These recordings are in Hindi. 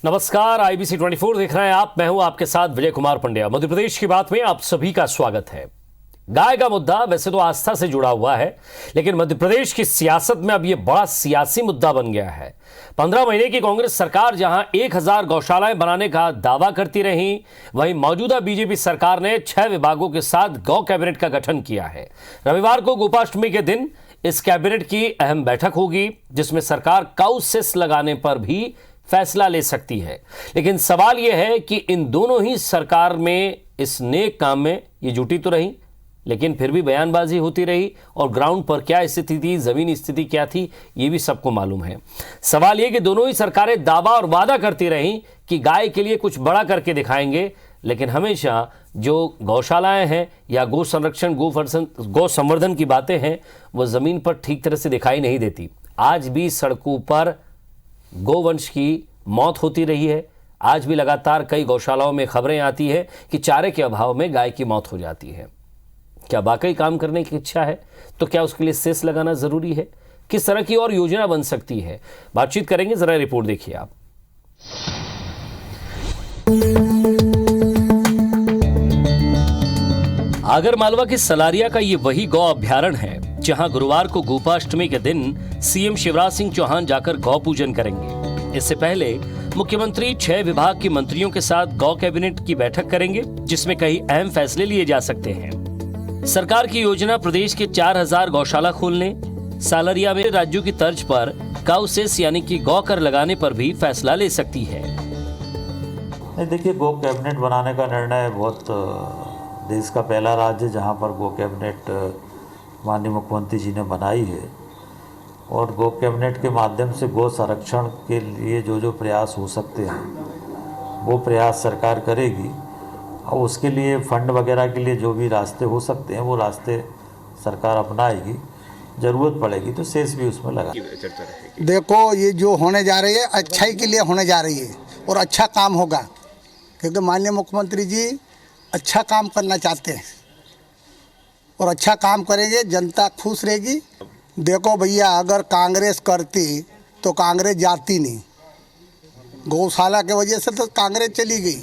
नमस्कार, IBC 24 देख रहे हैं आप। मैं हूं आपके साथ विजय कुमार पंड्या। मध्य प्रदेश की बात में आप सभी का स्वागत है। गाय का मुद्दा वैसे तो आस्था से जुड़ा हुआ है, लेकिन मध्य प्रदेश की सियासत में अब यह बड़ा सियासी मुद्दा बन गया है। 15 महीने की कांग्रेस सरकार जहां 1000 गौशालाएं बनाने का दावा करती रही, वहीं मौजूदा बीजेपी सरकार ने 6 विभागों के साथ गौ कैबिनेट का गठन किया है। रविवार को गोपाष्टमी के दिन इस कैबिनेट की अहम बैठक होगी, जिसमें सरकार काऊ सेस लगाने पर भी फैसला ले सकती है। लेकिन सवाल यह है कि इन दोनों ही सरकार में इस नेक काम में ये जुटी तो रही, लेकिन फिर भी बयानबाजी होती रही और ग्राउंड पर क्या स्थिति थी, जमीनी स्थिति क्या थी, ये भी सबको मालूम है। सवाल यह कि दोनों ही सरकारें दावा और वादा करती रहीं कि गाय के लिए कुछ बड़ा करके दिखाएंगे, लेकिन हमेशा जो गौशालाएं हैं या गौ संरक्षण गौ संवर्धन की बातें हैं, वो जमीन पर ठीक तरह से दिखाई नहीं देती। आज भी सड़कों पर गोवंश की मौत होती रही है। आज भी लगातार कई गौशालाओं में खबरें आती है कि चारे के अभाव में गाय की मौत हो जाती है। क्या वाकई काम करने की इच्छा है तो क्या उसके लिए सेस लगाना जरूरी है? किस तरह की और योजना बन सकती है? बातचीत करेंगे, जरा रिपोर्ट देखिए आप। आगरमालवा के सलारिया का ये वही गौ अभ्यारण्य है जहां गुरुवार को गोपाष्टमी के दिन सीएम शिवराज सिंह चौहान जाकर गौ पूजन करेंगे। इससे पहले मुख्यमंत्री 6 विभाग के मंत्रियों के साथ गौ कैबिनेट की बैठक करेंगे, जिसमें कई अहम फैसले लिए जा सकते हैं। सरकार की योजना प्रदेश के 4000 गौशाला खोलने, सालरिया में राज्यों की तर्ज पर काऊ सेस यानी कि गौ कर लगाने पर भी फैसला ले सकती है। देखिए, गो कैबिनेट बनाने का निर्णय बहुत देश का पहला राज्य जहां पर गो कैबिनेट माननीय मुख्यमंत्री जी ने बनाई है, और गो कैबिनेट के माध्यम से गो संरक्षण के लिए जो प्रयास हो सकते हैं वो प्रयास सरकार करेगी, और उसके लिए फंड वगैरह के लिए जो भी रास्ते हो सकते हैं वो रास्ते सरकार अपनाएगी। ज़रूरत पड़ेगी तो सेस भी उसमें लगा। देखो, ये जो होने जा रही है अच्छाई के लिए होने जा रही है और अच्छा काम होगा, क्योंकि माननीय मुख्यमंत्री जी अच्छा काम करना चाहते हैं और अच्छा काम करेंगे, जनता खुश रहेगी। देखो भैया, अगर कांग्रेस करती तो कांग्रेस जाती नहीं। गौशाला के वजह से तो कांग्रेस चली गई।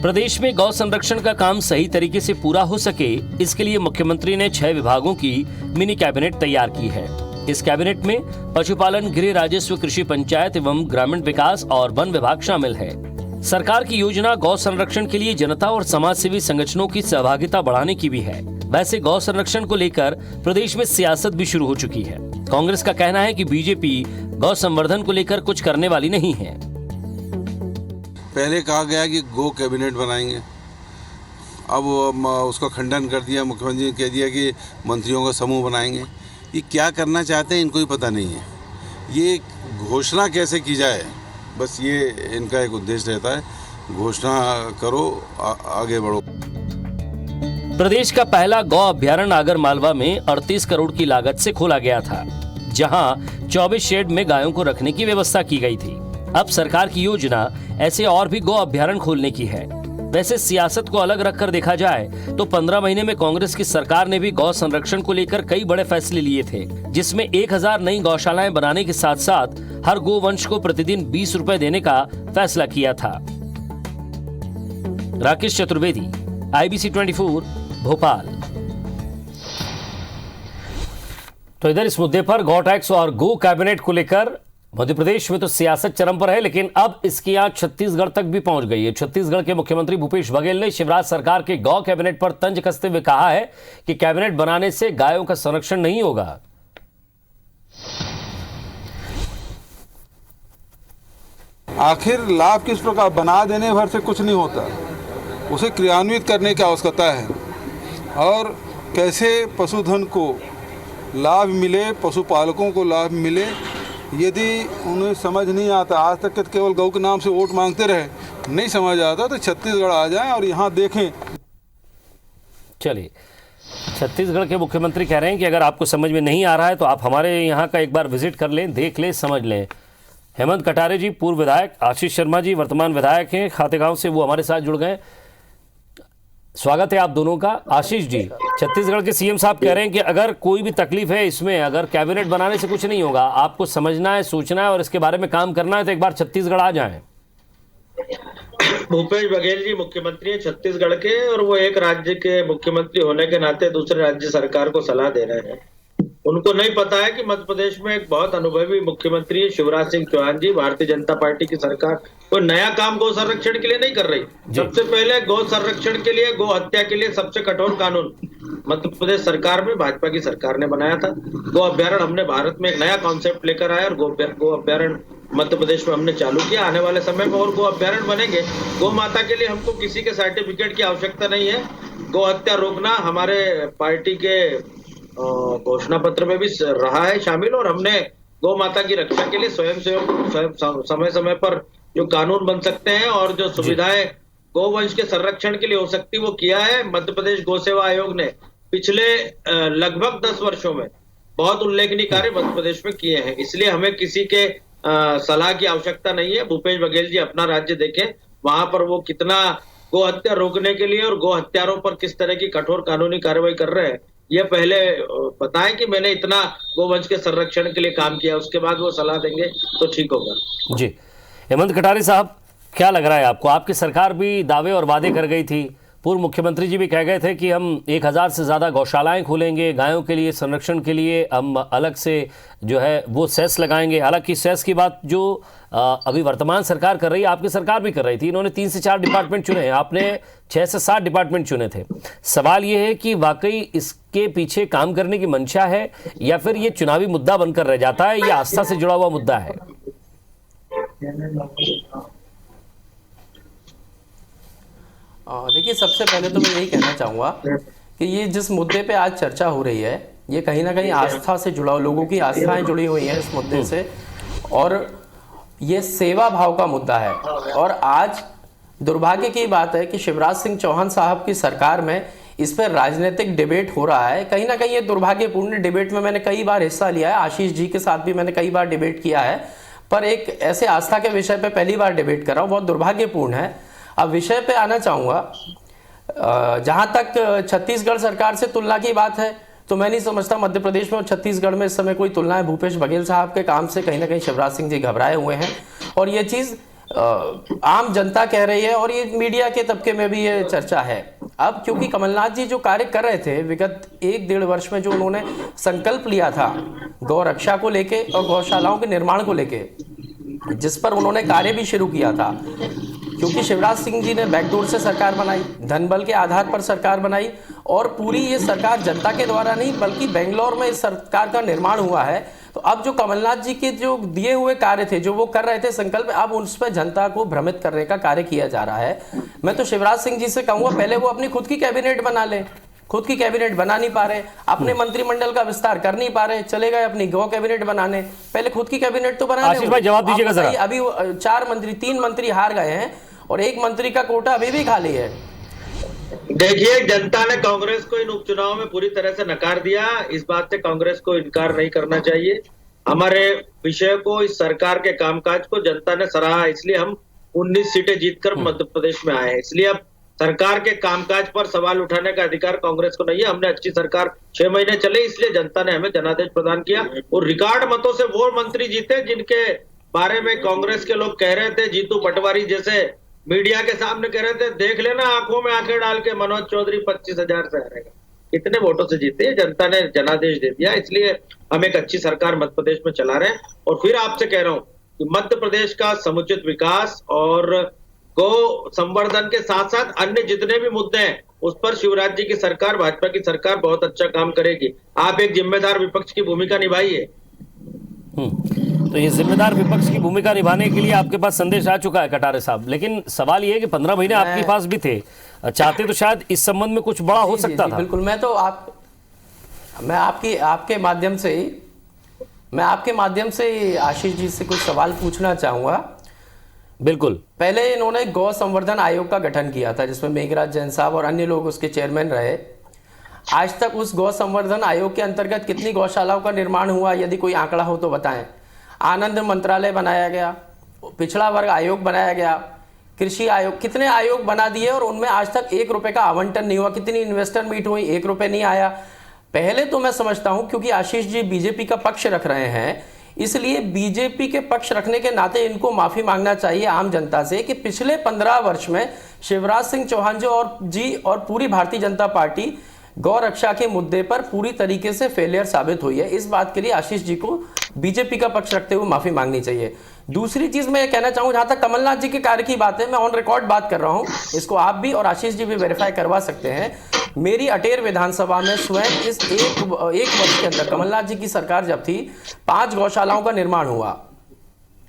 प्रदेश में गौ संरक्षण का काम सही तरीके से पूरा हो सके, इसके लिए मुख्यमंत्री ने 6 विभागों की मिनी कैबिनेट तैयार की है। इस कैबिनेट में पशुपालन, गृह राजस्व, कृषि, पंचायत एवं ग्रामीण विकास और वन विभाग शामिल है। सरकार की योजना गौ संरक्षण के लिए जनता और समाज सेवी संगठनों की सहभागिता बढ़ाने की भी है। वैसे गौ संरक्षण को लेकर प्रदेश में सियासत भी शुरू हो चुकी है। कांग्रेस का कहना है कि बीजेपी गौ संवर्धन को लेकर कुछ करने वाली नहीं है। पहले कहा गया कि गो कैबिनेट बनाएंगे, अब उसका खंडन कर दिया। मुख्यमंत्री ने कह दिया कि मंत्रियों का समूह बनाएंगे। ये क्या करना चाहते हैं इनको ही पता नहीं है। ये घोषणा कैसे की जाए, बस ये इनका एक उद्देश्य रहता है। घोषणा करो, आगे बढ़ो। प्रदेश का पहला गौ अभ्यारण्य आगरमालवा में 38 करोड़ की लागत से खोला गया था, जहां 24 शेड में गायों को रखने की व्यवस्था की गई थी। अब सरकार की योजना ऐसे और भी गौ अभ्यारण्य खोलने की है। वैसे सियासत को अलग रखकर देखा जाए तो 15 महीने में कांग्रेस की सरकार ने भी गौ संरक्षण को लेकर कई बड़े फैसले लिए थे, जिसमें 1000 नई गौशालाएं बनाने के साथ साथ हर गोवंश को प्रतिदिन 20 रुपए देने का फैसला किया था। राकेश चतुर्वेदी, IBC 24, भोपाल। तो इधर इस मुद्दे पर गौ टैक्स और गो कैबिनेट को लेकर मध्य प्रदेश में तो सियासत चरम पर है, लेकिन अब इसकी आंच छत्तीसगढ़ तक भी पहुंच गई है। छत्तीसगढ़ के मुख्यमंत्री भूपेश बघेल ने शिवराज सरकार के गौ कैबिनेट पर तंज कसते हुए कहा है कि कैबिनेट बनाने से गायों का संरक्षण नहीं होगा। आखिर लाभ किस प्रकार, बना देने भर से कुछ नहीं होता, उसे क्रियान्वित करने की आवश्यकता है। और कैसे पशुधन को लाभ मिले, पशुपालकों को लाभ मिले, यदि उन्हें समझ नहीं आता, आज तक के केवल गौ के नाम से वोट मांगते रहे, नहीं समझ आता, तो छत्तीसगढ़ आ जाएं और यहाँ देखें। चलिए, छत्तीसगढ़ के मुख्यमंत्री कह रहे हैं कि अगर आपको समझ में नहीं आ रहा है तो आप हमारे यहाँ का एक बार विजिट कर लें, देख लें, समझ लें। हेमंत कटारे जी पूर्व विधायक, आशीष शर्मा जी वर्तमान विधायक हैं खातेगांव से, वो हमारे साथ जुड़ गए। स्वागत है आप दोनों का। आशीष जी, छत्तीसगढ़ के सीएम साहब कह रहे हैं कि अगर कोई भी तकलीफ है इसमें, अगर कैबिनेट बनाने से कुछ नहीं होगा, आपको समझना है, सोचना है और इसके बारे में काम करना है तो एक बार छत्तीसगढ़ आ जाएं। भूपेश बघेल जी मुख्यमंत्री हैं छत्तीसगढ़ के, और वो एक राज्य के मुख्यमंत्री होने के नाते दूसरे राज्य सरकार को सलाह दे रहे हैं। उनको नहीं पता है कि मध्य प्रदेश में एक बहुत अनुभवी मुख्यमंत्री शिवराज सिंह चौहान जी, भारतीय जनता पार्टी की सरकार कोई नया काम गौ संरक्षण के लिए नहीं कर रही। सबसे पहले गौ संरक्षण के लिए, गौ हत्या के लिए सबसे कठोर कानून मध्य प्रदेश सरकार में भाजपा की सरकार ने बनाया था। गौ अभ्यारण्य हमने भारत में एक नया कॉन्सेप्ट लेकर आया और गौ अभ्यारण्य मध्य प्रदेश में हमने चालू किया। आने वाले समय में और गौ अभ्यारण्य बनेंगे। गौ माता के लिए हमको किसी के सर्टिफिकेट की आवश्यकता नहीं है। गौ हत्या रोकना हमारे पार्टी के घोषणा पत्र में भी रहा है शामिल, और हमने गौ माता की रक्षा के लिए स्वयं समय समय पर जो कानून बन सकते हैं और जो सुविधाएं गौवंश के संरक्षण के लिए हो सकती वो किया है। मध्य प्रदेश गौ सेवा आयोग ने पिछले लगभग 10 वर्षों में बहुत उल्लेखनीय कार्य मध्य प्रदेश में किए हैं। इसलिए हमें किसी के सलाह की आवश्यकता नहीं है। भूपेश बघेल जी अपना राज्य देखें, वहां पर वो कितना गौ हत्या रोकने के लिए और गौ हत्यारों पर किस तरह की कठोर कानूनी कार्रवाई कर रहे हैं, ये पहले बताएं कि मैंने इतना गोवंश के संरक्षण के लिए काम किया, उसके बाद वो सलाह देंगे तो ठीक होगा। जी, हेमंत कटारे साहब, क्या लग रहा है आपको? आपकी सरकार भी दावे और वादे कर गई थी, पूर्व मुख्यमंत्री जी भी कह गए थे कि हम 1000 से ज़्यादा गौशालाएं खोलेंगे, गायों के लिए संरक्षण के लिए हम अलग से जो है वो सेस लगाएंगे। हालांकि सेस की बात जो अभी वर्तमान सरकार कर रही है, आपकी सरकार भी कर रही थी। इन्होंने 3 से 4 डिपार्टमेंट चुने हैं, आपने 6 से 7 डिपार्टमेंट चुने थे। सवाल ये है कि वाकई इसके पीछे काम करने की मंशा है या फिर ये चुनावी मुद्दा बनकर रह जाता है, या आस्था से जुड़ा हुआ मुद्दा है? देखिए, सबसे पहले तो मैं यही कहना चाहूँगा कि ये जिस मुद्दे पे आज चर्चा हो रही है, ये कहीं ना कहीं आस्था से जुड़ा, लोगों की आस्थाएं जुड़ी हुई हैं इस मुद्दे से, और ये सेवा भाव का मुद्दा है। और आज दुर्भाग्य की बात है कि शिवराज सिंह चौहान साहब की सरकार में इस पर राजनीतिक डिबेट हो रहा है। कहीं ना कहीं ये दुर्भाग्यपूर्ण डिबेट में मैंने कई बार हिस्सा लिया है, आशीष जी के साथ भी मैंने कई बार डिबेट किया है, पर एक ऐसे आस्था के विषय पे पहली बार डिबेट कर रहा हूँ, बहुत दुर्भाग्यपूर्ण है। अब विषय पे आना चाहूँगा, जहाँ तक छत्तीसगढ़ सरकार से तुलना की बात है, तो मैं नहीं समझता मध्य प्रदेश में और छत्तीसगढ़ में इस समय कोई तुलना है। भूपेश बघेल साहब के काम से कहीं ना कहीं शिवराज सिंह जी घबराए हुए हैं, और ये चीज़ आम जनता कह रही है, और ये मीडिया के तबके में भी ये चर्चा है। अब क्योंकि कमलनाथ जी जो कार्य कर रहे थे विगत 1-1.5 वर्ष में, जो उन्होंने संकल्प लिया था गौ रक्षा को लेके और गौशालाओं के निर्माण को लेके, जिस पर उन्होंने कार्य भी शुरू किया था, क्योंकि शिवराज सिंह जी ने बैकडोर से सरकार बनाई, धन बल के आधार पर सरकार बनाई, और पूरी ये सरकार जनता के द्वारा नहीं बल्कि बेंगलोर में इस सरकार का निर्माण हुआ है। तो अब जो कमलनाथ जी के जो दिए हुए कार्य थे, जो वो कर रहे थे संकल्प, अब उस पर जनता को भ्रमित करने का कार्य किया जा रहा है। मैं तो शिवराज सिंह जी से कहूँगा, पहले वो अपनी खुद की कैबिनेट बना ले। खुद की कैबिनेट बना नहीं पा रहे, अपने मंत्रिमंडल का विस्तार कर नहीं पा रहे, चले गए अपनी गौ कैबिनेट बनाने। पहले खुद की कैबिनेट तो बना आशीष भाई जवाब दीजिएगा जरा। अभी 3 मंत्री हार गए हैं और 1 मंत्री का कोटा अभी भी खाली है। देखिए, जनता ने कांग्रेस को इन उपचुनाव में पूरी तरह से नकार दिया। इस बात से कांग्रेस को इनकार नहीं करना चाहिए। हमारे विषय को, इस सरकार के कामकाज को जनता ने सराहा, इसलिए हम 19 सीटें जीतकर मध्य प्रदेश में आए हैं। इसलिए अब सरकार के कामकाज पर सवाल उठाने का अधिकार कांग्रेस को नहीं है। हमने अच्छी सरकार 6 महीने चले, इसलिए जनता ने हमें जनादेश प्रदान किया और रिकॉर्ड मतों से वो मंत्री जीते जिनके बारे में कांग्रेस के लोग कह रहे थे, जीतू पटवारी जैसे मीडिया के सामने कह रहे थे, देख लेना आंखों में आंखें डाल के मनोज चौधरी 25,000 से हारेगा। इतने वोटों से जीते, जनता ने जनादेश दे दिया। इसलिए हम एक अच्छी सरकार मध्य प्रदेश में चला रहे हैं। और फिर आपसे कह रहा हूं कि मध्य प्रदेश का समुचित विकास और गौ संवर्धन के साथ साथ अन्य जितने भी मुद्दे हैं, उस पर शिवराज जी की सरकार, भाजपा की सरकार बहुत अच्छा काम करेगी। आप एक जिम्मेदार विपक्ष की भूमिका निभाइए। तो ये जिम्मेदार विपक्ष की भूमिका निभाने के लिए आपके पास संदेश आ चुका है कटारे साहब, लेकिन सवाल ये है कि 15 महीने आपके पास भी थे, चाहते तो शायद इस संबंध में कुछ बड़ा हो सकता था। बिल्कुल, मैं आपके माध्यम से आशीष जी से कुछ सवाल पूछना चाहूंगा। बिल्कुल। पहले इन्होंने गौ संवर्धन आयोग का गठन किया था, जिसमें मेघराज जैन साहब और अन्य लोग उसके चेयरमैन रहे। आज तक उस गौ संवर्धन आयोग के अंतर्गत कितनी गौशालाओं का निर्माण हुआ, यदि कोई आंकड़ा हो तो बताएं। आनंद मंत्रालय बनाया गया, पिछड़ा वर्ग आयोग बनाया गया, कृषि आयोग, कितने आयोग बना दिए और उनमें आज तक 1 रुपए का आवंटन नहीं हुआ। कितनी इन्वेस्टर मीट हुई, 1 रुपए नहीं आया। पहले तो मैं समझता हूं क्योंकि आशीष जी बीजेपी का पक्ष रख रहे हैं, इसलिए बीजेपी के पक्ष रखने के नाते इनको माफी मांगना चाहिए आम जनता से कि पिछले 15 वर्ष में शिवराज सिंह चौहान जी और पूरी भारतीय जनता पार्टी गौ रक्षा के मुद्दे पर पूरी तरीके से फेलियर साबित हुई है। इस बात के लिए आशीष जी को बीजेपी का पक्ष रखते हुए माफी मांगनी चाहिए। दूसरी चीज मैं ये कहना चाहूं, जहां तक कमलनाथ जी के कार्य की बात है, मैं ऑन रिकॉर्ड बात कर रहा हूं, इसको आप भी और आशीष जी भी वेरीफाई करवा सकते हैं। मेरी अटेर विधानसभा में स्वयं इस एक वर्ष के अंदर कमलनाथ जी की सरकार जब थी, 5 गौशालाओं का निर्माण हुआ।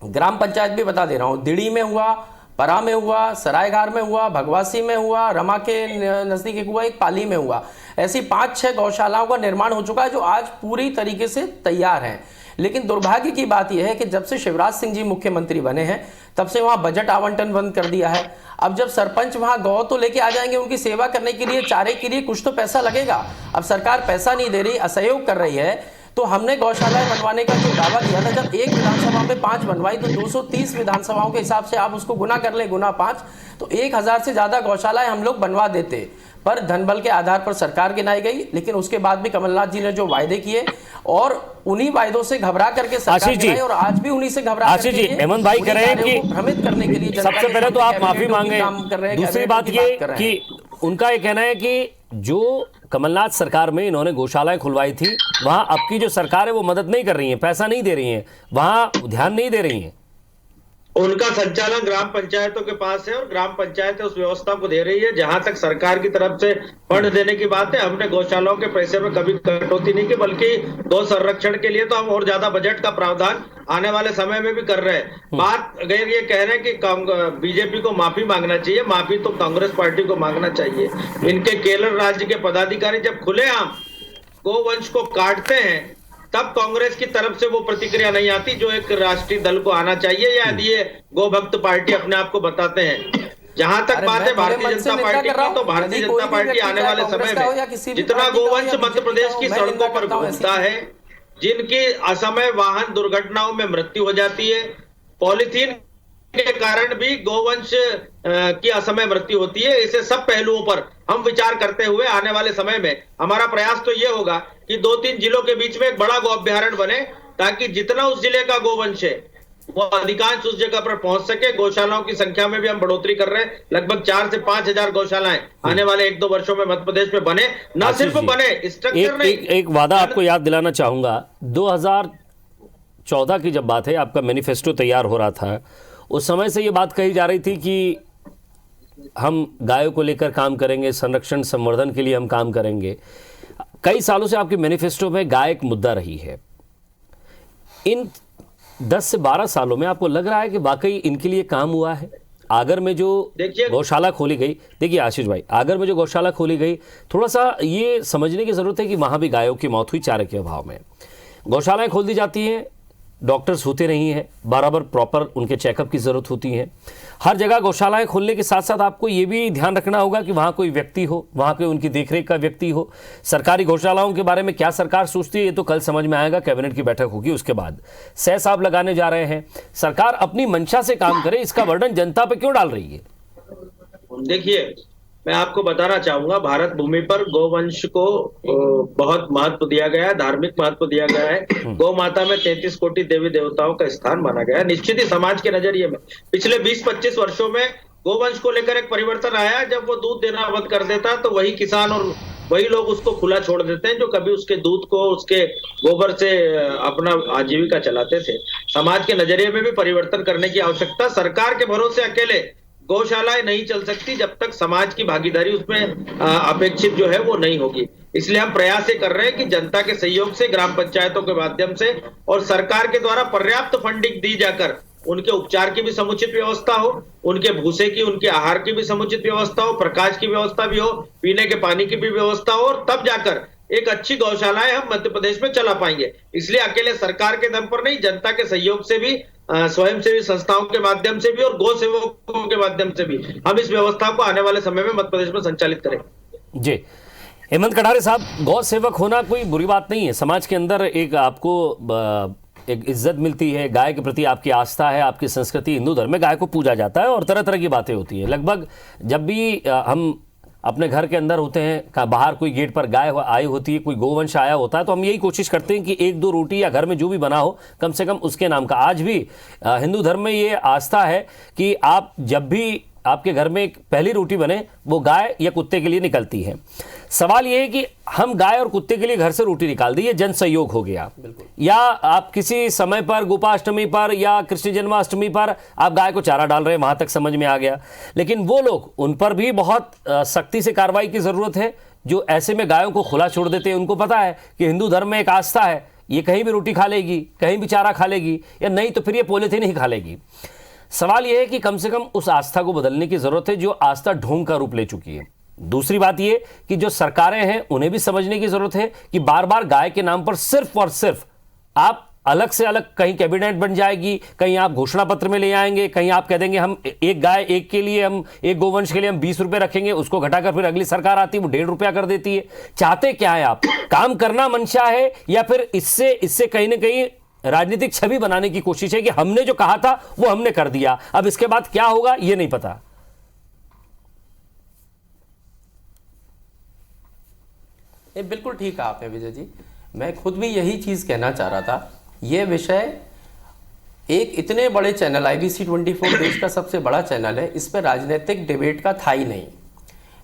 ग्राम पंचायत भी बता दे रहा हूं, दिड़ी में हुआ, परा में हुआ, सरायघार में हुआ, भगवासी में हुआ, रमा के नजदीक एक हुआ, एक पाली में हुआ। ऐसी 5-6 गौशालाओं का निर्माण हो चुका है जो आज पूरी तरीके से तैयार हैं। लेकिन दुर्भाग्य की बात यह है कि जब से शिवराज सिंह जी मुख्यमंत्री बने हैं तब से वहां बजट आवंटन बंद कर दिया है। अब जब सरपंच वहां गौ तो लेके आ जाएंगे, उनकी सेवा करने के लिए, चारे के लिए कुछ तो पैसा लगेगा। अब सरकार पैसा नहीं दे रही, असहयोग कर रही है। तो हमने गौशालाएं बनवाने का जो दावा किया था, जब एक विधानसभा में 5 बनवाई तो 230 विधानसभाओं के हिसाब से आप उसको गुना कर ले, गुना 5, तो 1000 से ज्यादा गौशालाएं हम लोग बनवा देते। पर धनबल के आधार पर सरकार गिनाई गई। लेकिन उसके बाद भी कमलनाथ जी ने जो वायदे किए और उन्हीं वायदों से घबरा करके सरकार गिनाई, और आज भी उन्हीं से घबरा आशीष जी, हेमंत भाई कह रहे हैं कि भ्रमित करने के लिए सबसे पहले तो आप माफी मांगे। दूसरी बात ये कि उनका ये कहना है कि जो कमलनाथ सरकार में इन्होंने गौशालाएं खुलवाई थी, वहां अब की जो सरकार है वो मदद नहीं कर रही है, पैसा नहीं दे रही है, वहां ध्यान नहीं दे रही है। उनका संचालन ग्राम पंचायतों के पास है और ग्राम पंचायतें उस व्यवस्था को दे रही है। जहां तक सरकार की तरफ से फंड देने की बात है, हमने गौशालाओं के पैसे में कभी कटौती नहीं की, बल्कि गौ संरक्षण के लिए तो हम और ज्यादा बजट का प्रावधान आने वाले समय में भी कर रहे हैं। बात अगर ये कह रहे हैं कि बीजेपी को माफी मांगना चाहिए, माफी तो कांग्रेस पार्टी को मांगना चाहिए। इनके केरल राज्य के पदाधिकारी जब खुलेआम गोवंश को काटते हैं तब कांग्रेस की तरफ से वो प्रतिक्रिया नहीं आती जो एक राष्ट्रीय दल को आना चाहिए, या ये गोभक्त पार्टी अपने आप को बताते हैं। जहां तक बात है भारतीय जनता पार्टी की, तो भारतीय जनता पार्टी आने वाले समय में जितना गोवंश मध्य प्रदेश की सड़कों पर घूमता है, जिनकी असमय वाहन दुर्घटनाओं में मृत्यु हो जाती है, पॉलीथीन के कारण भी गोवंश की असमय मृत्यु होती है, इसे सब पहलुओं पर हम विचार करते हुए आने वाले समय में हमारा प्रयास तो ये होगा कि 2-3 जिलों के बीच में एक बड़ा गौ अभ्यारण्य बने, ताकि जितना उस जिले का गोवंश है वो अधिकांश उस जगह पर पहुंच सके। गौशालाओं की संख्या में भी हम बढ़ोतरी कर रहे हैं, लगभग 4 से 5 हजार गौशालाएं आने वाले 1-2 वर्षों में मध्य प्रदेश में बने। न सिर्फ बने, स्ट्रक्चर नहीं। एक वादा आपको याद दिलाना चाहूंगा, 2014 की जब बात है, आपका मैनिफेस्टो तैयार हो रहा था, उस समय से ये बात कही जा रही थी कि हम गायों को लेकर काम करेंगे, संरक्षण संवर्धन के लिए हम काम करेंगे। कई सालों से आपके मैनिफेस्टो में गाय एक मुद्दा रही है। इन 10 से 12 सालों में आपको लग रहा है कि वाकई इनके लिए काम हुआ है? आगर में जो गौशाला खोली गई, देखिए आशीष भाई, आगर में जो गौशाला खोली गई, थोड़ा सा ये समझने की जरूरत है कि वहां भी गायों की मौत हुई चारे के अभाव में। गौशालाएं खोल दी जाती हैं, डॉक्टर्स होते नहीं हैं, बराबर प्रॉपर उनके चेकअप की ज़रूरत होती है। हर जगह गौशालाएं खोलने के साथ साथ आपको ये भी ध्यान रखना होगा कि वहाँ कोई व्यक्ति हो, वहाँ कोई उनकी देखरेख का व्यक्ति हो। सरकारी गौशालाओं के बारे में क्या सरकार सोचती है ये तो कल समझ में आएगा, कैबिनेट की बैठक होगी उसके बाद। सह साहब लगाने जा रहे हैं, सरकार अपनी मंशा से काम करे, इसका वर्णन जनता पर क्यों डाल रही है? देखिए, मैं आपको बताना चाहूंगा, भारत भूमि पर गोवंश को बहुत महत्व दिया गया है, धार्मिक महत्व दिया गया है। गौ माता में 33 कोटि देवी देवताओं का स्थान माना गया है। निश्चित ही समाज के नजरिए में पिछले 20-25 वर्षों में गोवंश को लेकर एक परिवर्तन आया। जब वो दूध देना बंद कर देता तो वही किसान और वही लोग उसको खुला छोड़ देते हैं जो कभी उसके दूध को, उसके गोबर से अपना आजीविका चलाते थे। समाज के नजरिए में भी परिवर्तन करने की आवश्यकता। सरकार के भरोसे अकेले गौशालाएं नहीं चल सकती जब तक समाज की भागीदारी उसमें अपेक्षित जो है वो नहीं होगी। इसलिए हम प्रयास ये कर रहे हैं कि जनता के सहयोग से, ग्राम पंचायतों के माध्यम से और सरकार के द्वारा पर्याप्त फंडिंग दी जाकर उनके उपचार की भी समुचित व्यवस्था हो, उनके भूसे की, उनके आहार की भी समुचित व्यवस्था हो, प्रकाश की व्यवस्था भी हो, पीने के पानी की भी व्यवस्था हो, और तब जाकर एक अच्छी गौशालाएं हम मध्य प्रदेश में चला पाएंगे। इसलिए अकेले सरकार के दम पर नहीं, जनता के सहयोग से भी, स्वयंसेवी संस्थाओं के माध्यम से भी और गौ सेवकों के माध्यम से भी हम इस व्यवस्था को आने वाले समय में मध्य प्रदेश में संचालित करेंगे। जी, हेमंत कटारे साहब, गौ सेवक होना कोई बुरी बात नहीं है। समाज के अंदर एक आपको एक इज्जत मिलती है, गाय के प्रति आपकी आस्था है, आपकी संस्कृति, हिंदू धर्म में गाय को पूजा जाता है और तरह तरह की बातें होती हैं। लगभग जब भी हम अपने घर के अंदर होते हैं, बाहर कोई गेट पर गाय आई होती है, कोई गोवंश आया होता है, तो हम यही कोशिश करते हैं कि एक दो रोटी या घर में जो भी बना हो कम से कम उसके नाम का। आज भी हिंदू धर्म में ये आस्था है कि आप जब भी आपके घर में एक पहली रोटी बने वो गाय या कुत्ते के लिए निकलती है। सवाल ये है कि हम गाय और कुत्ते के लिए घर से रोटी निकाल दी, ये जन सहयोग हो गया, या आप किसी समय पर गोपाष्टमी पर या कृष्ण जन्माष्टमी पर आप गाय को चारा डाल रहे हैं, वहां तक समझ में आ गया। लेकिन वो लोग, उन पर भी बहुत सख्ती से कार्रवाई की जरूरत है जो ऐसे में गायों को खुला छोड़ देते हैं। उनको पता है कि हिंदू धर्म में एक आस्था है, ये कहीं भी रोटी खा लेगी, कहीं भी चारा खा लेगी, या नहीं तो फिर ये पॉलीथिन ही खा लेगी। सवाल यह है कि कम से कम उस आस्था को बदलने की जरूरत है जो आस्था ढोंग का रूप ले चुकी है। दूसरी बात यह कि जो सरकारें हैं उन्हें भी समझने की जरूरत है कि बार बार गाय के नाम पर सिर्फ और सिर्फ आप अलग से अलग, कहीं कैबिनेट बन जाएगी, कहीं आप घोषणा पत्र में ले आएंगे, कहीं आप कह देंगे हम एक गाय एक के लिए, हम एक गोवंश के लिए हम 20 रुपए रखेंगे, उसको घटाकर फिर अगली सरकार आती है वो 1.5 रुपया कर देती है। चाहते क्या है आप? काम करना मंशा है या फिर इससे कहीं ना कहीं राजनीतिक छवि बनाने की कोशिश है कि हमने जो कहा था वो हमने कर दिया, अब इसके बाद क्या होगा ये नहीं पता। ये बिल्कुल ठीक कहा आपने विजय जी, मैं खुद भी यही चीज कहना चाह रहा था। ये विषय एक इतने बड़े चैनल IBC 24 देश का सबसे बड़ा चैनल है, इस पर राजनीतिक डिबेट का था ही नहीं।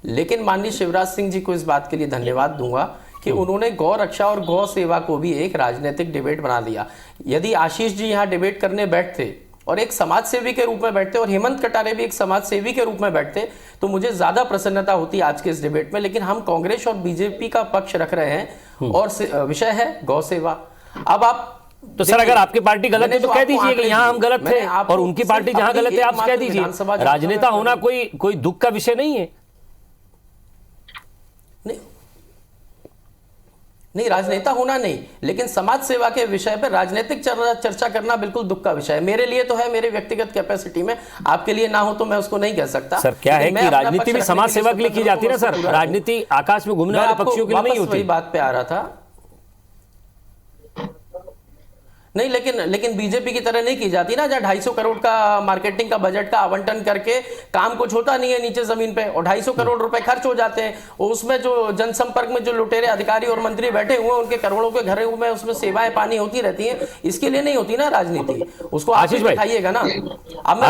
लेकिन माननीय शिवराज सिंह जी को इस बात के लिए धन्यवाद दूंगा कि उन्होंने गौ रक्षा और गौ सेवा को भी एक राजनीतिक डिबेट बना दिया। यदि आशीष जी यहाँ डिबेट करने बैठते और एक समाज सेवी के रूप में बैठते और हेमंत कटारे भी एक समाज सेवी के रूप में बैठते तो मुझे ज्यादा प्रसन्नता होती आज के इस डिबेट में। लेकिन हम कांग्रेस और बीजेपी का पक्ष रख रहे हैं और विषय है गौ सेवा। अब आप तो सर अगर आपकी पार्टी गलत है तो कह दीजिए कि यहाँ हम गलत थे और उनकी पार्टी जहां गलत है आप कह दीजिए। राजनेता होना कोई दुख का विषय नहीं है। नहीं, राजनेता होना नहीं, लेकिन समाज सेवा के विषय पर राजनीतिक चर्चा करना बिल्कुल दुख का विषय है। मेरे लिए तो है, मेरे व्यक्तिगत कैपेसिटी में, आपके लिए ना हो तो मैं उसको नहीं कह सकता। सर क्या है कि राजनीति भी समाज सेवा के लिए की जाती है ना सर, राजनीति आकाश में घूमने वाले पक्षियों के लिए नहीं होती। वही बात पे आ रहा था। नहीं, लेकिन बीजेपी की तरह नहीं की जाती ना, जहां 250 करोड़ का मार्केटिंग का बजट का आवंटन करके काम कुछ होता नहीं है नीचे जमीन पे और 250 करोड़ रुपए खर्च हो जाते हैं। और उसमें जो जनसंपर्क में जो लुटेरे अधिकारी और मंत्री बैठे हुए हैं उनके करोड़ों के घरों में उसमें सेवाएं पानी होती रहती हैं। इसके लिए नहीं होती ना राजनीति, उसको आशीष भाई दिखाइएगा ना। अब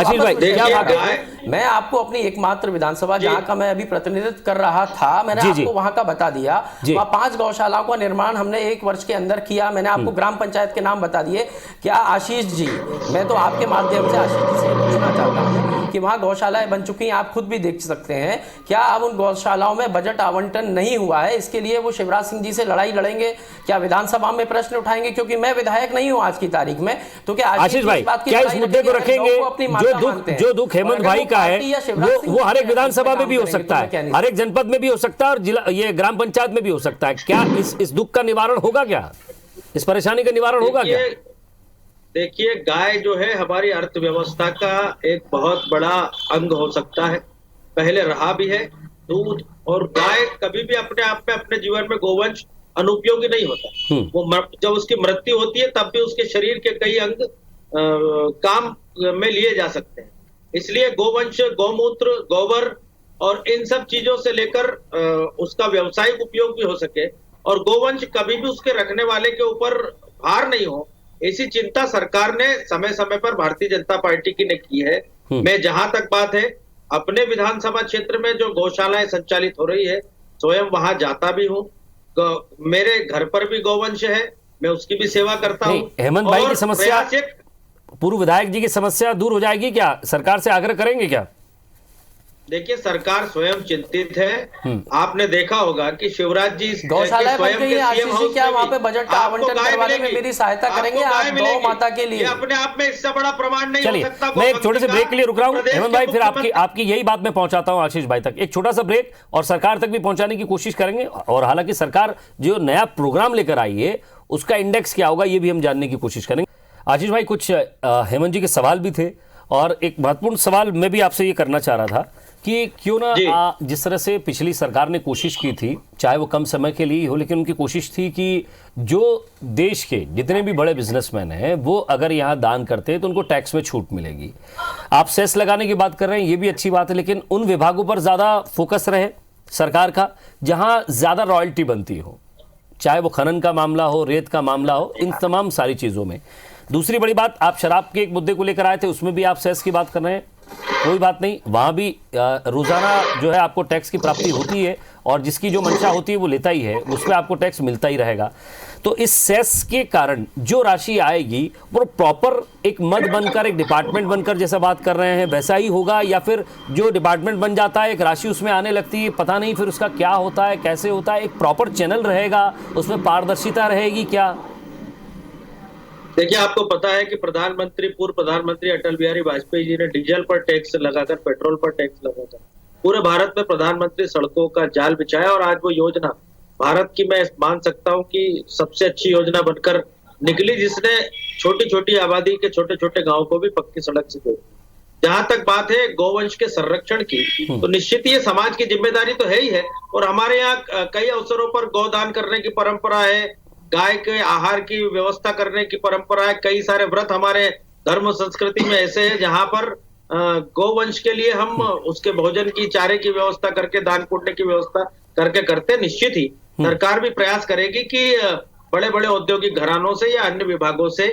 मैं आपको अपनी एकमात्र विधानसभा जहां का मैं अभी प्रतिनिधित्व कर रहा था, मैंने आपको वहां का बता दिया। वहां 5 गौशालाओं का निर्माण हमने 1 वर्ष के अंदर किया। मैंने आपको ग्राम पंचायत के नाम बता दिए। क्या आशीष जी, मैं तो आपके माध्यम से आशीष जी से पूछना चाहता हूं कि वहां गौशालाएं बन चुकी हैं, आप खुद भी देख सकते हैं। क्या अब उन गौशालाओं में बजट आवंटन नहीं हुआ है? इसके लिए वो शिवराज सिंह जी से लड़ाई लड़ेंगे? क्या विधानसभा में प्रश्न उठाएंगे? क्योंकि मैं विधायक नहीं हूं आज की तारीख में, तो क्या आशीष भाई क्या इस मुद्दे को रखेंगे? जो दुख हेमंत भाई का है वो हर एक विधानसभा में भी हो सकता है, हर एक जनपद में भी हो सकता है और जिला ये ग्राम पंचायत में भी हो सकता है। क्या इस दुख का निवारण होगा? क्या इस परेशानी का निवारण होगा क्या? देखिए, गाय जो है हमारी अर्थव्यवस्था का एक बहुत बड़ा अंग हो सकता है, पहले रहा भी है। दूध और गाय कभी भी अपने आप में अपने जीवन में गोवंश अनुपयोगी नहीं होता। वो जब उसकी मृत्यु होती है तब भी उसके शरीर के कई अंग काम में लिए जा सकते हैं। इसलिए गोवंश, गौमूत्र, गोबर और इन सब चीजों से लेकर उसका व्यवसायिक उपयोग भी हो सके और गोवंश कभी भी उसके रखने वाले के ऊपर भार नहीं हो, ऐसी चिंता सरकार ने समय समय पर भारतीय जनता पार्टी की ने की है। मैं जहां तक बात है, अपने विधानसभा क्षेत्र में जो गौशालाएं संचालित हो रही है, स्वयं वहां जाता भी हूं। मेरे घर पर भी गौवंश है, मैं उसकी भी सेवा करता हूं। हेमंत भाई की समस्या, पूर्व विधायक जी की समस्या दूर हो जाएगी क्या? सरकार से आग्रह करेंगे क्या? देखिए, सरकार स्वयं चिंतित है। आपने देखा होगा कि शिवराज जी गौशाला बन गई है। आशीष जी, क्या वहां पे बजट का आवंटन करवाने में मेरी सहायता करेंगे आप गौ माता के लिए? अपने आप में इससे बड़ा प्रमाण नहीं हो सकता। मैं एक छोटे से ब्रेक के लिए रुक रहा हूं हेमंत भाई, फिर आपकी यही बात मैं पहुंचाता हूं आशीष भाई तक। एक छोटा सा ब्रेक और सरकार तक भी पहुंचाने की कोशिश करेंगे। और हालांकि सरकार जो नया प्रोग्राम लेकर आई है उसका इंडेक्स क्या होगा ये भी हम जानने की कोशिश करेंगे। आशीष भाई, कुछ हेमंत जी के सवाल भी थे और एक महत्वपूर्ण सवाल मैं भी आपसे ये करना चाह रहा था कि क्यों जी। ना जिस तरह से पिछली सरकार ने कोशिश की थी, चाहे वो कम समय के लिए ही हो, लेकिन उनकी कोशिश थी कि जो देश के जितने भी बड़े बिजनेसमैन हैं वो अगर यहाँ दान करते हैं तो उनको टैक्स में छूट मिलेगी। आप सेस लगाने की बात कर रहे हैं, ये भी अच्छी बात है, लेकिन उन विभागों पर ज़्यादा फोकस रहे सरकार का जहाँ ज़्यादा रॉयल्टी बनती हो, चाहे वो खनन का मामला हो, रेत का मामला हो, इन तमाम सारी चीज़ों में। दूसरी बड़ी बात, आप शराब के एक मुद्दे को लेकर आए थे, उसमें भी आप सेस की बात कर रहे हैं, कोई बात नहीं, वहाँ भी रोज़ाना जो है आपको टैक्स की प्राप्ति होती है और जिसकी जो मंशा होती है वो लेता ही है, उस पर आपको टैक्स मिलता ही रहेगा। तो इस सेस के कारण जो राशि आएगी वो प्रॉपर एक मद बनकर, एक डिपार्टमेंट बनकर जैसा बात कर रहे हैं वैसा ही होगा, या फिर जो डिपार्टमेंट बन जाता है एक राशि उसमें आने लगती है, पता नहीं फिर उसका क्या होता है, कैसे होता है, एक प्रॉपर चैनल रहेगा, उसमें पारदर्शिता रहेगी क्या? देखिए, आपको पता है कि पूर्व प्रधानमंत्री अटल बिहारी वाजपेयी जी ने डीजल पर टैक्स लगाकर, पेट्रोल पर टैक्स लगाकर पूरे भारत में प्रधानमंत्री सड़कों का जाल बिछाया और आज वो योजना भारत की, मैं मान सकता हूं कि सबसे अच्छी योजना बनकर निकली, जिसने छोटी छोटी आबादी के छोटे छोटे गांव को भी पक्की सड़क से जोड़ा। जहां तक बात है गोवंश के संरक्षण की, तो निश्चित ही ये समाज की जिम्मेदारी तो है ही है, और हमारे यहाँ कई अवसरों पर गोदान करने की परंपरा है, गाय के आहार की व्यवस्था करने की परंपरा है, कई सारे व्रत हमारे धर्म संस्कृति में ऐसे हैं जहां पर गोवंश के लिए हम उसके भोजन की, चारे की व्यवस्था करके, दान पुण्य की व्यवस्था करके करते। निश्चित ही सरकार भी प्रयास करेगी कि बड़े बड़े औद्योगिक घरानों से या अन्य विभागों से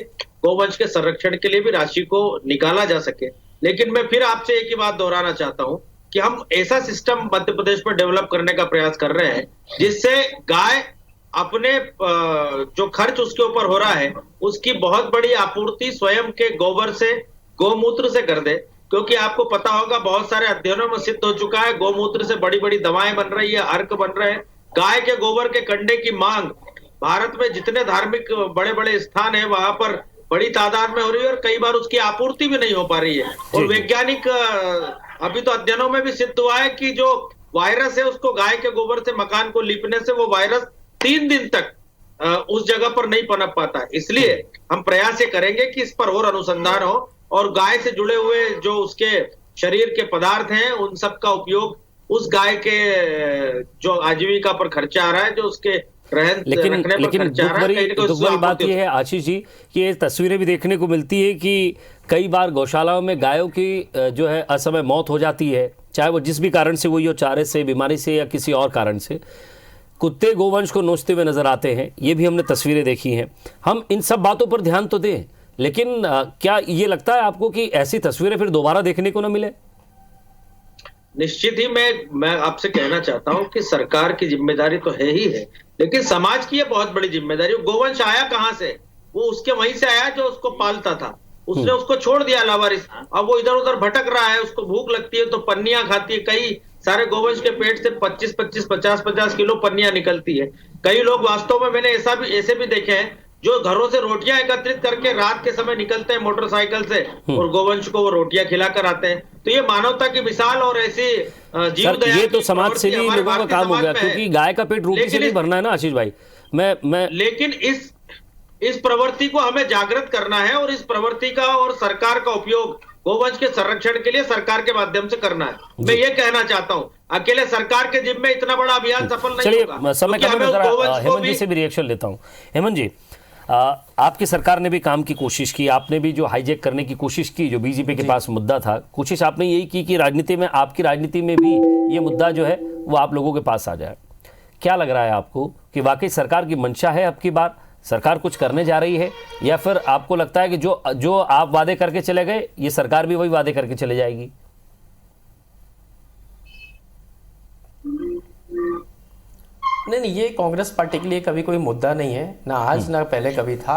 गोवंश के संरक्षण के लिए भी राशि को निकाला जा सके। लेकिन मैं फिर आपसे एक ही बात दोहराना चाहता हूं कि हम ऐसा सिस्टम मध्य प्रदेश में डेवलप करने का प्रयास कर रहे हैं जिससे गाय अपने जो खर्च उसके ऊपर हो रहा है उसकी बहुत बड़ी आपूर्ति स्वयं के गोबर से, गोमूत्र से कर दे। क्योंकि आपको पता होगा, बहुत सारे अध्ययनों में सिद्ध हो चुका है, गोमूत्र से बड़ी बड़ी दवाएं बन रही है, अर्क बन रहे हैं। गाय के गोबर के कंडे की मांग भारत में जितने धार्मिक बड़े बड़े स्थान है वहां पर बड़ी तादाद में हो रही है और कई बार उसकी आपूर्ति भी नहीं हो पा रही है। और वैज्ञानिक अभी तो अध्ययनों में भी सिद्ध हुआ है कि जो वायरस है उसको गाय के गोबर से मकान को लीपने से वो वायरस 3 दिन तक उस जगह पर नहीं पनप पाता। इसलिए हम प्रयास ये करेंगे कि इस पर और अनुसंधान हो और गाय से जुड़े हुए जो उसके शरीर के पदार्थ हैं उन सब का उपयोग उस गाय के जो आजीविका पर खर्चा आ रहा है, जो उसके लेकिन दुख भरी बात यह है आशीष जी कि ये तस्वीरें भी देखने को मिलती है कि कई बार गौशालाओं में गायों की जो है असमय मौत हो जाती है, चाहे वो जिस भी कारण से हुई हो, चारे से, बीमारी से या किसी और कारण से। कुत्ते गोवंश को नोचते हुए नजर आते हैं, ये भी हमने तस्वीरें देखी हैं। हम इन सब बातों पर ध्यान तो दें, लेकिन क्या ये लगता है आपको कि ऐसी तस्वीरें फिर दोबारा देखने को न मिले? निश्चित ही मैं आपसे कहना चाहता हूं कि सरकार की जिम्मेदारी तो है ही है, लेकिन समाज की ये बहुत बड़ी जिम्मेदारी। गोवंश आया कहां से? वो उसके वहीं से आया जो उसको पालता था, उसने उसको छोड़ दिया लावारिस। अब वो इधर उधर भटक रहा है, उसको भूख लगती है तो पन्नियां खाती है। कई सारे गोवंश के पेट से 25-25, 50-50 किलो पन्नियां निकलती है। कई लोग वास्तव में, मैंने ऐसे भी देखे हैं जो घरों से रोटियां एकत्रित करके रात के समय निकलते हैं मोटरसाइकिल से और गोवंश को वो रोटियां खिला कर आते हैं। तो ये मानवता की मिसाल और ऐसी जीव दया, ये तो समाज सेवी लोगों का काम हो गया, क्योंकि गाय का पेट रोटी से नहीं भरना है ना आशीष भाई। लेकिन इस प्रवृत्ति को हमें जागृत करना है और इस प्रवृत्ति का और सरकार का उपयोग गोवंश के संरक्षण के लिए सरकार के माध्यम से करना है। मैं ये कहना चाहता हूं, अकेले सरकार के जिम्मे इतना बड़ा अभियान सफल नहीं होगा। चलिए, समय कम है, हेमंत जी से भी रिएक्शन लेता हूं। हेमंत जी, आपकी सरकार ने भी काम की कोशिश की, आपने भी जो हाईजैक करने की कोशिश की, जो बीजेपी के पास मुद्दा था, कोशिश आपने यही की कि राजनीति में, आपकी राजनीति में भी ये मुद्दा जो है वो आप लोगों के पास आ जाए। क्या लग रहा है आपको कि वाकई सरकार की मंशा है, अब की बार सरकार कुछ करने जा रही है, या फिर आपको लगता है कि जो आप वादे करके चले गए ये सरकार भी वही वादे करके चले जाएगी? नहीं, ये कांग्रेस पार्टी के लिए कभी कोई मुद्दा नहीं है, ना आज ना पहले कभी था।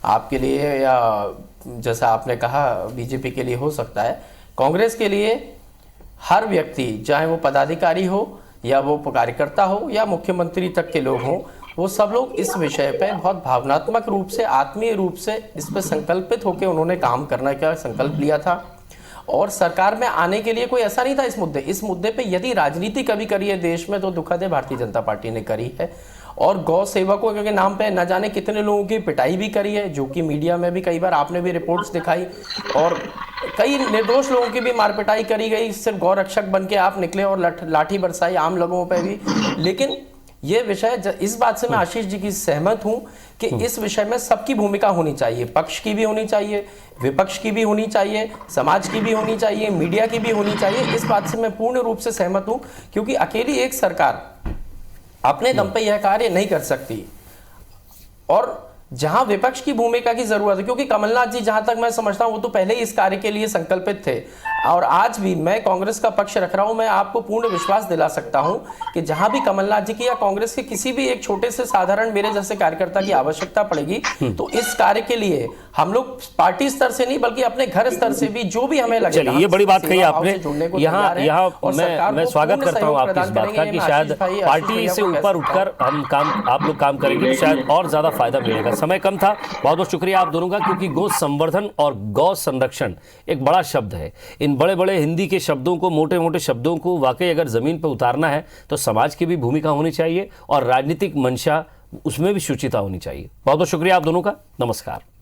आपके लिए या जैसा आपने कहा बीजेपी के लिए हो सकता है, कांग्रेस के लिए हर व्यक्ति, चाहे वो पदाधिकारी हो या वो कार्यकर्ता हो या मुख्यमंत्री तक के लोग हों, वो सब लोग इस विषय पे बहुत भावनात्मक रूप से, आत्मीय रूप से इस पे संकल्पित होकर उन्होंने काम करने का संकल्प लिया था। और सरकार में आने के लिए कोई ऐसा नहीं था इस मुद्दे पे यदि राजनीति कभी करी है देश में तो दुखद है भारतीय जनता पार्टी ने करी है। और गौ सेवकों के नाम पे न जाने कितने लोगों की पिटाई भी करी है, जो कि मीडिया में भी कई बार आपने भी रिपोर्ट्स दिखाई। और कई निर्दोष लोगों की भी मारपिटाई करी गई, सिर्फ गौ रक्षक बन के आप निकले और लाठी बरसाई आम लोगों पे भी। लेकिन ये विषय, इस बात से मैं आशीष जी की सहमत हूं कि इस विषय में सबकी भूमिका होनी चाहिए, पक्ष की भी होनी चाहिए, विपक्ष की भी होनी चाहिए, समाज की भी होनी चाहिए, मीडिया की भी होनी चाहिए। इस बात से मैं पूर्ण रूप से सहमत हूं, क्योंकि अकेली एक सरकार अपने दम पे यह कार्य नहीं कर सकती। और जहां विपक्ष की भूमिका की जरूरत है, क्योंकि कमलनाथ जी जहां तक मैं समझता हूं वो तो पहले ही इस कार्य के लिए संकल्पित थे, और आज भी मैं कांग्रेस का पक्ष रख रहा हूं। मैं आपको पूर्ण विश्वास दिला सकता हूं कि जहां भी कमलनाथ जी की या कांग्रेस के किसी भी एक छोटे से साधारण मेरे जैसे कार्यकर्ता की आवश्यकता पड़ेगी, तो इस कार्य के लिए हम लोग पार्टी स्तर से नहीं बल्कि अपने घर स्तर से भी जो भी हमें लगे। ये बड़ी बात कही आपने। यहाँ मैं स्वागत करता हूँ आपकी इस बात का कि शायद पार्टी से ऊपर उठकर आप लोग काम करेंगे तो शायद और ज्यादा फायदा मिलेगा। समय कम था, बहुत बहुत शुक्रिया आप दोनों का, क्योंकि गौ संवर्धन और गौ संरक्षण एक बड़ा शब्द है। इन बड़े बड़े हिंदी के शब्दों को, मोटे मोटे शब्दों को वाकई अगर जमीन पर उतारना है तो समाज की भी भूमिका होनी चाहिए और राजनीतिक मंशा उसमें भी शुचिता होनी चाहिए। बहुत बहुत शुक्रिया आप दोनों का। नमस्कार।